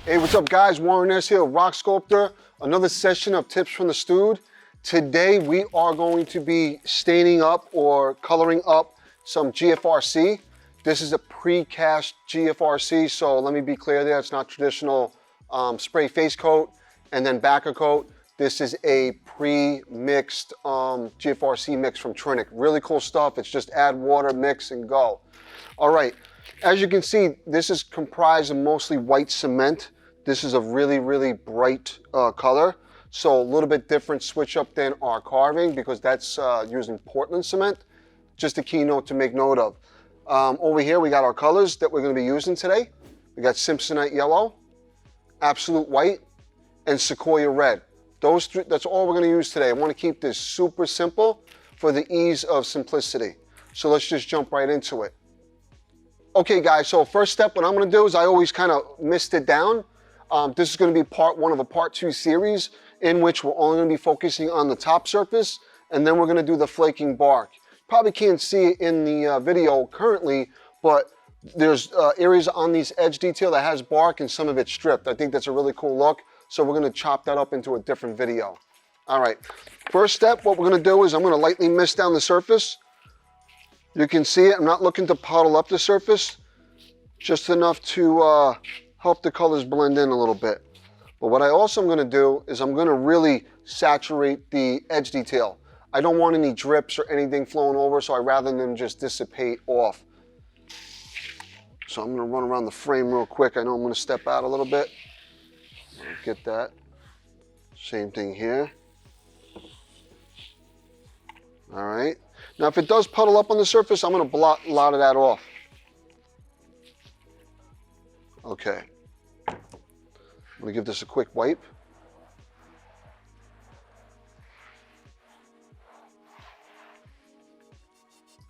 Hey, what's up guys? Warren Ness here, RockSculptor. Another session of tips from the Stude. Today we are going to be staining up or coloring up some GFRC. This is a pre-cast GFRC, so let me be clear there. It's not traditional spray face coat and then backer coat. This is a pre-mixed GFRC mix from Trinic. Really cool stuff. It's just add water, mix, and go. All right, as you can see, this is comprised of mostly white cement. This is a really, really bright color. So a little bit different switch up than our carving because that's using Portland cement. Just a keynote to make note of. Over here, we got our colors that we're gonna be using today. We got Simpsonite yellow, absolute white, and sequoia red. Those three, that's all we're gonna use today. I wanna keep this super simple for the ease of simplicity. So let's just jump right into it. Okay guys, so first step, what I'm gonna do is I always kind of mist it down. This is going to be part one of a part two series in which we're only going to be focusing on the top surface, and then we're going to do the flaking bark. Probably can't see it in the video currently, but there's areas on these edge detail that has bark and some of it's stripped. I think that's a really cool look, so we're going to chop that up into a different video. All right, first step, what we're going to do is I'm going to lightly mist down the surface. You can see it. I'm not looking to puddle up the surface, just enough to help the colors blend in a little bit. But what I also am going to do is I'm going to really saturate the edge detail. I don't want any drips or anything flowing over, so I rather them just dissipate off. So I'm going to run around the frame real quick. I know I'm going to step out a little bit. Get that. Same thing here. All right. Now if it does puddle up on the surface, I'm going to blot a lot of that off. Okay, I'm gonna give this a quick wipe.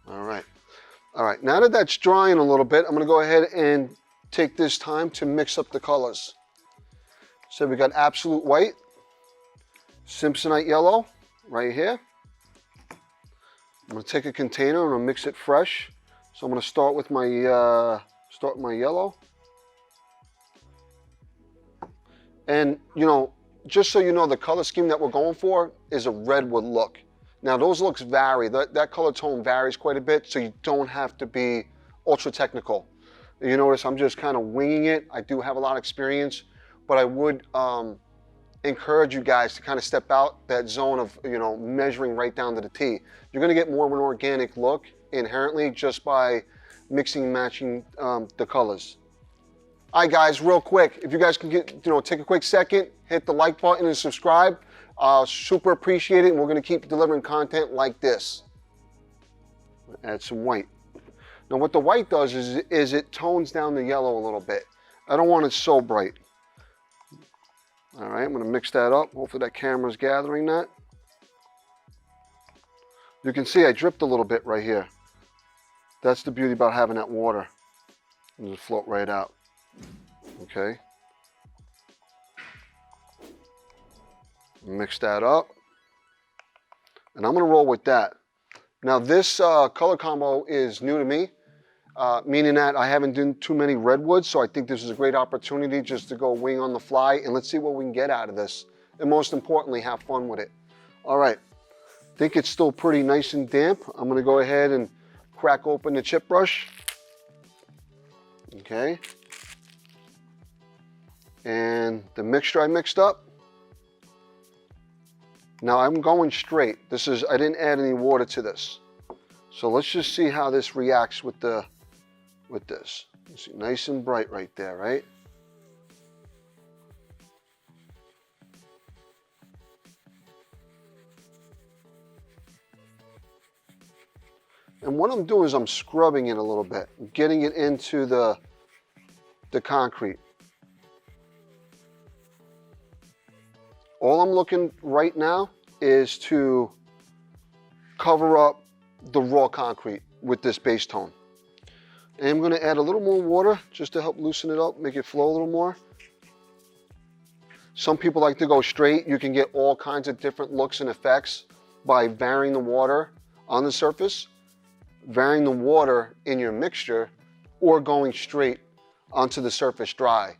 All right, now that that's drying a little bit, I'm gonna go ahead and take this time to mix up the colors. So we got absolute white, Simpsonite yellow right here. I'm gonna take a container and I'll mix it fresh. So I'm gonna start with my yellow. And, you know, just so you know, the color scheme that we're going for is a Redwood look. Now, those looks vary. That color tone varies quite a bit, so you don't have to be ultra technical. You notice I'm just kind of winging it. I do have a lot of experience, but I would encourage you guys to kind of step out that zone of, you know, measuring right down to the T. You're going to get more of an organic look inherently just by mixing and matching the colors. All right, guys, real quick, if you guys can take a quick second, hit the like button and subscribe. Super appreciate it, and we're gonna keep delivering content like this. Add some white. Now what the white does is it tones down the yellow a little bit. I don't want it so bright. All right, I'm gonna mix that up. Hopefully that camera's gathering that. You can see I dripped a little bit right here. That's the beauty about having that water. It'll just float right out. Okay, mix that up, and I'm going to roll with that. Now this color combo is new to me, meaning that I haven't done too many redwoods, so I think this is a great opportunity just to go wing on the fly, and let's see what we can get out of this, and most importantly, have fun with it. All right, I think it's still pretty nice and damp. I'm going to go ahead and crack open the chip brush. Okay. And the mixture I mixed up. Now I'm going straight. I didn't add any water to this. So let's just see how this reacts with this. You see, nice and bright right there, right? And what I'm doing is I'm scrubbing it a little bit, getting it into the concrete. All I'm looking right now is to cover up the raw concrete with this base tone. And I'm going to add a little more water just to help loosen it up, make it flow a little more. Some people like to go straight. You can get all kinds of different looks and effects by varying the water on the surface, varying the water in your mixture, or going straight onto the surface dry.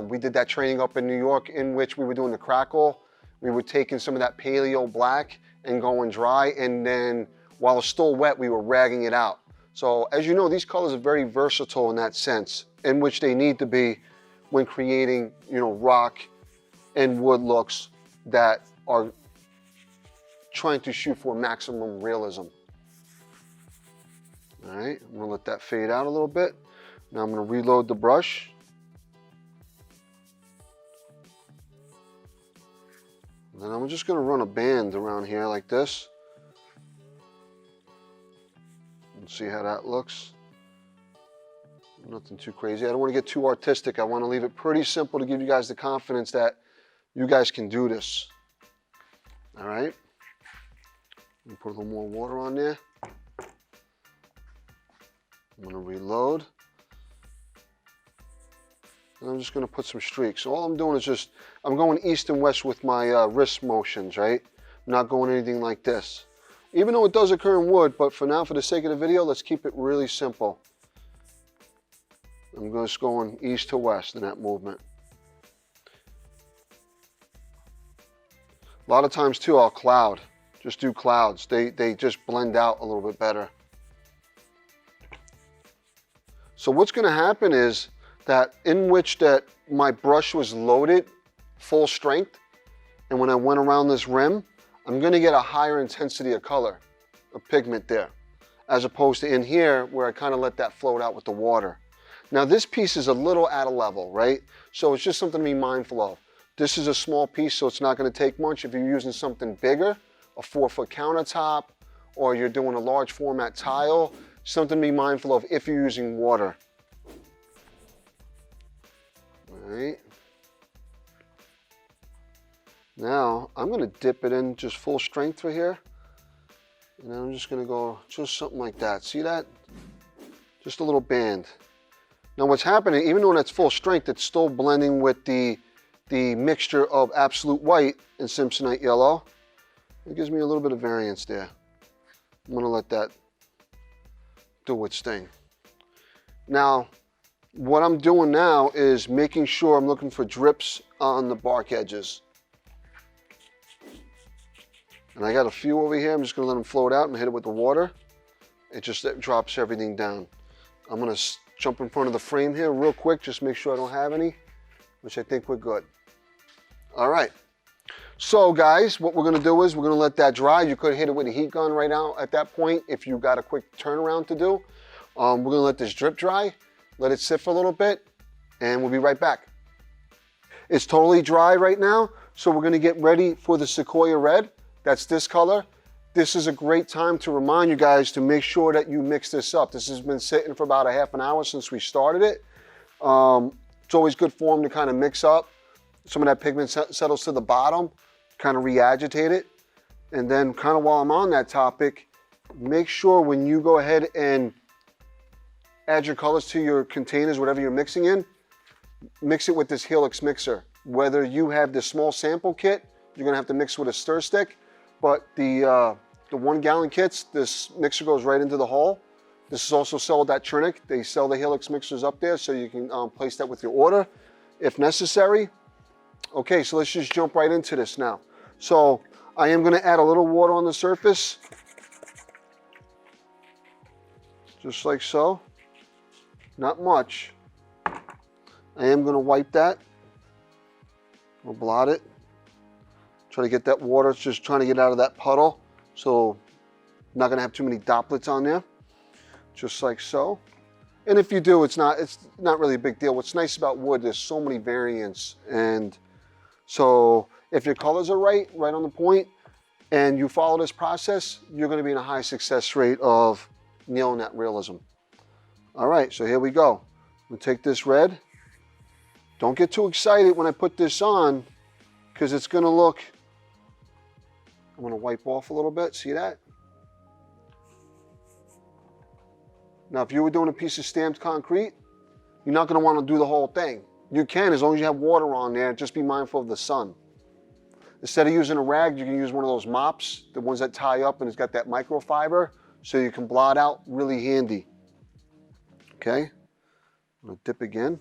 We did that training up in New York in which we were doing the crackle. We were taking some of that paleo black and going dry, and then while it's still wet, we were ragging it out. So as you know, these colors are very versatile in that sense, in which they need to be when creating, you know, rock and wood looks that are trying to shoot for maximum realism. All right, I'm gonna let that fade out a little bit. Now I'm gonna reload the brush. And then I'm just gonna run a band around here like this. And see how that looks. Nothing too crazy. I don't want to get too artistic. I want to leave it pretty simple to give you guys the confidence that you guys can do this. All right. Put a little more water on there. I'm going to reload. And I'm just going to put some streaks. So all I'm doing is I'm going east and west with my wrist motions, right? I'm not going anything like this. Even though it does occur in wood, but for now, for the sake of the video, let's keep it really simple. I'm just going east to west in that movement. A lot of times too, I'll cloud. Just do clouds. They just blend out a little bit better. So what's going to happen is that in which that my brush was loaded full strength, and when I went around this rim, I'm going to get a higher intensity of color, of pigment there, as opposed to in here where I kind of let that float out with the water. Now this piece is a little at a level, right? So it's just something to be mindful of. This is a small piece, so it's not going to take much. If you're using something bigger, a 4-foot countertop, or you're doing a large format tile, something to be mindful of if you're using water. All right. Now I'm going to dip it in just full strength for here. And then I'm just going to go just something like that. See that? Just a little band. Now what's happening, even though that's full strength, it's still blending with the mixture of absolute white and Simpsonite yellow. It gives me a little bit of variance there. I'm going to let that do its thing. Now, what I'm doing now is making sure I'm looking for drips on the bark edges. And I got a few over here. I'm just going to let them float out and hit it with the water. It drops everything down. I'm going to jump in front of the frame here real quick, just make sure I don't have any, which I think we're good. All right. So guys, what we're going to do is we're going to let that dry. You could hit it with a heat gun right now at that point if you got a quick turnaround to do. We're going to let this drip dry, let it sit for a little bit, and we'll be right back. It's totally dry right now, so we're going to get ready for the Sequoia Red. That's this color. This is a great time to remind you guys to make sure that you mix this up. This has been sitting for about a half an hour since we started it. It's always good form to kind of mix up. Some of that pigment settles to the bottom, kind of re-agitate it. And then kind of while I'm on that topic, make sure when you go ahead and add your colors to your containers, whatever you're mixing in, mix it with this Helix mixer. Whether you have the small sample kit, you're gonna have to mix with a stir stick, but the 1 gallon kits, this mixer goes right into the hole. This is also sold at Trinic. They sell the Helix mixers up there, so you can place that with your order if necessary. Okay, so let's just jump right into this now. So I am gonna add a little water on the surface, just like so. Not much. I am gonna wipe that. We'll blot it. Try to get that water, it's just trying to get out of that puddle. So I'm not gonna have too many droplets on there. Just like so. And if you do, it's not really a big deal. What's nice about wood, there's so many variants. And so if your colors are right on the point, and you follow this process, you're gonna be in a high success rate of nailing that realism. All right, so here we go. We'll take this red. Don't get too excited when I put this on, because it's gonna look, I'm gonna wipe off a little bit, see that? Now, if you were doing a piece of stamped concrete, you're not gonna wanna do the whole thing. You can, as long as you have water on there, just be mindful of the sun. Instead of using a rag, you can use one of those mops, the ones that tie up and it's got that microfiber, so you can blot out, really handy. Okay, I'm gonna dip again.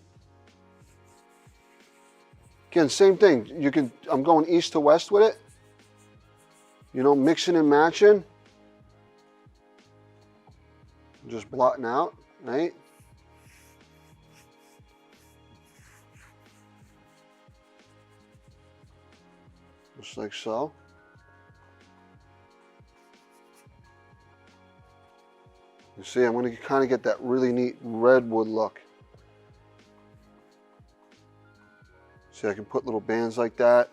Again, same thing. You can, I'm going east to west with it. You know, mixing and matching. Just blotting out, right? Just like so. You see, I'm going to kind of get that really neat redwood look. See, I can put little bands like that.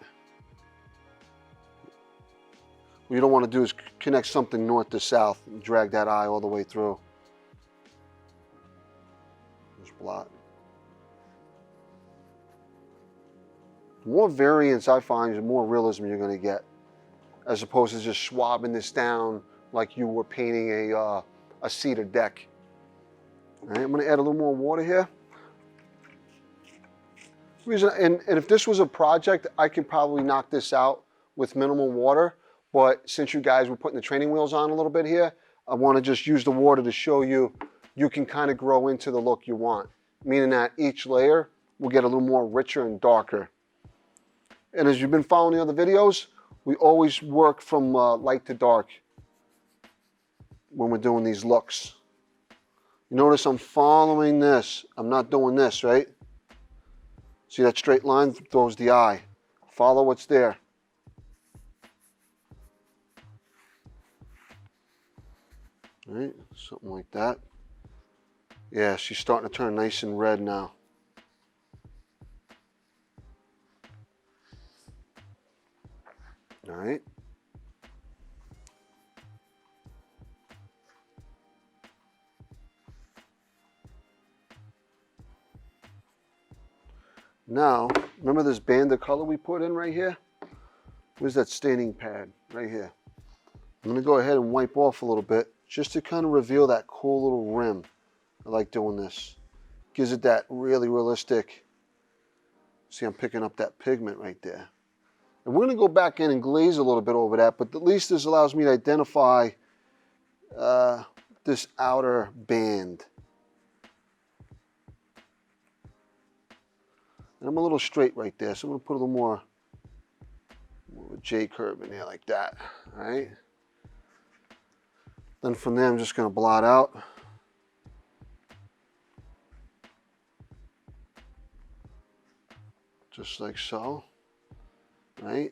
What you don't want to do is connect something north to south and drag that eye all the way through. Just blot. The more variance I find, the more realism you're going to get, as opposed to just swabbing this down like you were painting a cedar deck. All right, I'm going to add a little more water here. And if this was a project, I could probably knock this out with minimal water. But since you guys were putting the training wheels on a little bit here, I want to just use the water to show you, you can kind of grow into the look you want. Meaning that each layer will get a little more richer and darker. And as you've been following the other videos, we always work from light to dark when we're doing these looks. You notice I'm following this. I'm not doing this, right? See that straight line throws the eye. Follow what's there. All right, something like that. Yeah, she's starting to turn nice and red now. All right. Now, remember this band of color we put in right here? Where's that staining pad? Right here. I'm gonna go ahead and wipe off a little bit just to kind of reveal that cool little rim. I like doing this. Gives it that really realistic. See, I'm picking up that pigment right there. And we're gonna go back in and glaze a little bit over that, but at least this allows me to identify this outer band. And I'm a little straight right there, so I'm gonna put a little more of a J curve in there like that, all right? Then from there, I'm just gonna blot out. Just like so, right?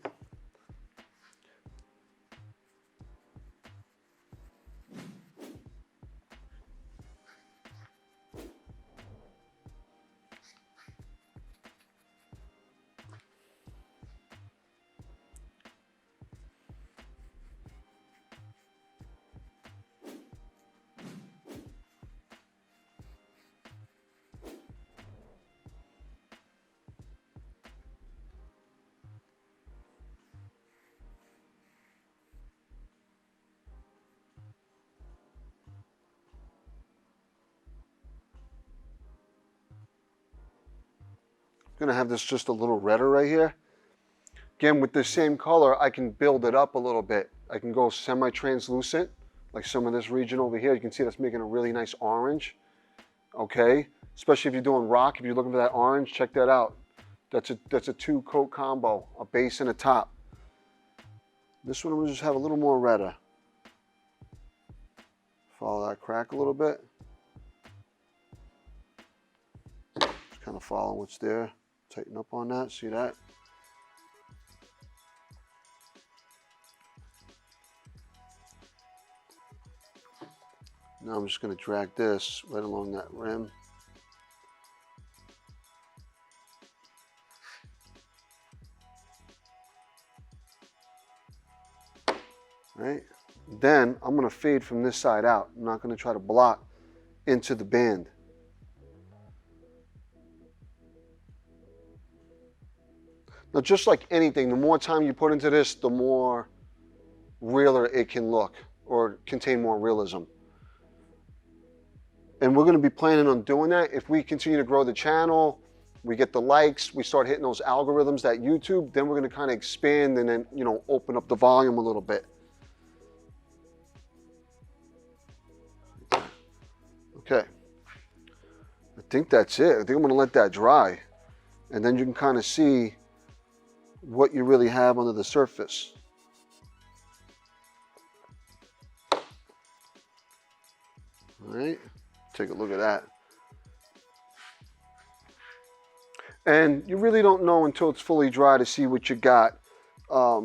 Gonna have this just a little redder right here. Again, with the same color, I can build it up a little bit. I can go semi-translucent, like some of this region over here. You can see that's making a really nice orange, okay? Especially if you're doing rock, if you're looking for that orange, check that out. That's a two-coat combo, a base and a top. This one I'm gonna just have a little more redder. Follow that crack a little bit. Just kind of follow what's there. Tighten up on that, see that? Now I'm just going to drag this right along that rim. Right? Then I'm going to fade from this side out. I'm not going to try to blot into the band. Now, just like anything, the more time you put into this, the more realer it can look or contain more realism. And we're going to be planning on doing that. If we continue to grow the channel, we get the likes, we start hitting those algorithms that YouTube, then we're going to kind of expand and then, you know, open up the volume a little bit. Okay. I think that's it. I think I'm going to let that dry. And then you can kind of see what you really have under the surface. All right, take a look at that. And you really don't know until it's fully dry to see what you got. I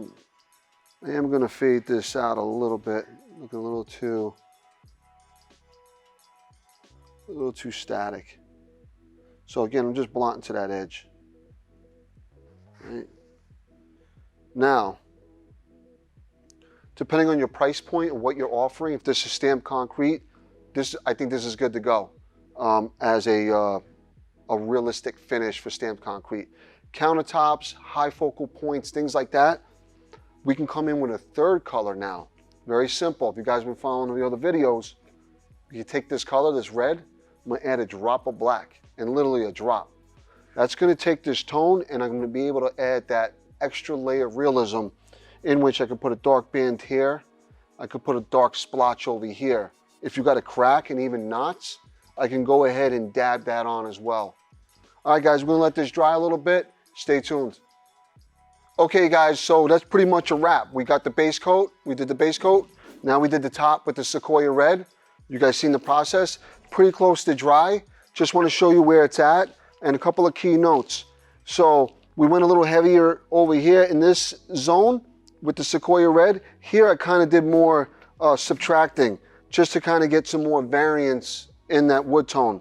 am going to fade this out a little bit. Looking a little too static. So again, I'm just blotting to that edge. Right. Now, depending on your price point and what you're offering, if this is stamped concrete, I think this is good to go as a realistic finish for stamped concrete. Countertops, high focal points, things like that, we can come in with a third color now. Very simple. If you guys have been following the other videos, you take this color, this red, I'm going to add a drop of black, and literally a drop. That's going to take this tone, and I'm going to be able to add that extra layer of realism in which I could put a dark band here. I could put a dark splotch over here. If you got a crack and even knots, I can go ahead and dab that on as well. All right, guys, we're going to let this dry a little bit. Stay tuned. Okay, guys, so that's pretty much a wrap. We got the base coat. We did the base coat. Now we did the top with the Sequoia red. You guys seen the process? Pretty close to dry. Just want to show you where it's at and a couple of key notes. So we went a little heavier over here in this zone with the Sequoia red. Here I kind of did more subtracting just to kind of get some more variance in that wood tone.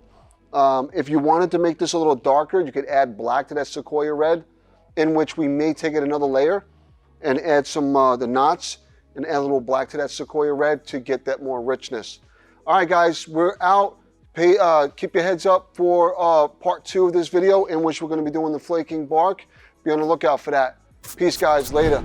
If you wanted to make this a little darker, you could add black to that Sequoia red, in which we may take it another layer and add some the knots and add a little black to that Sequoia red to get that more richness. All right, guys, we're out. Keep your heads up for part 2 of this video, in which we're going to be doing the flaking bark. Be on the lookout for that. Peace, guys. Later.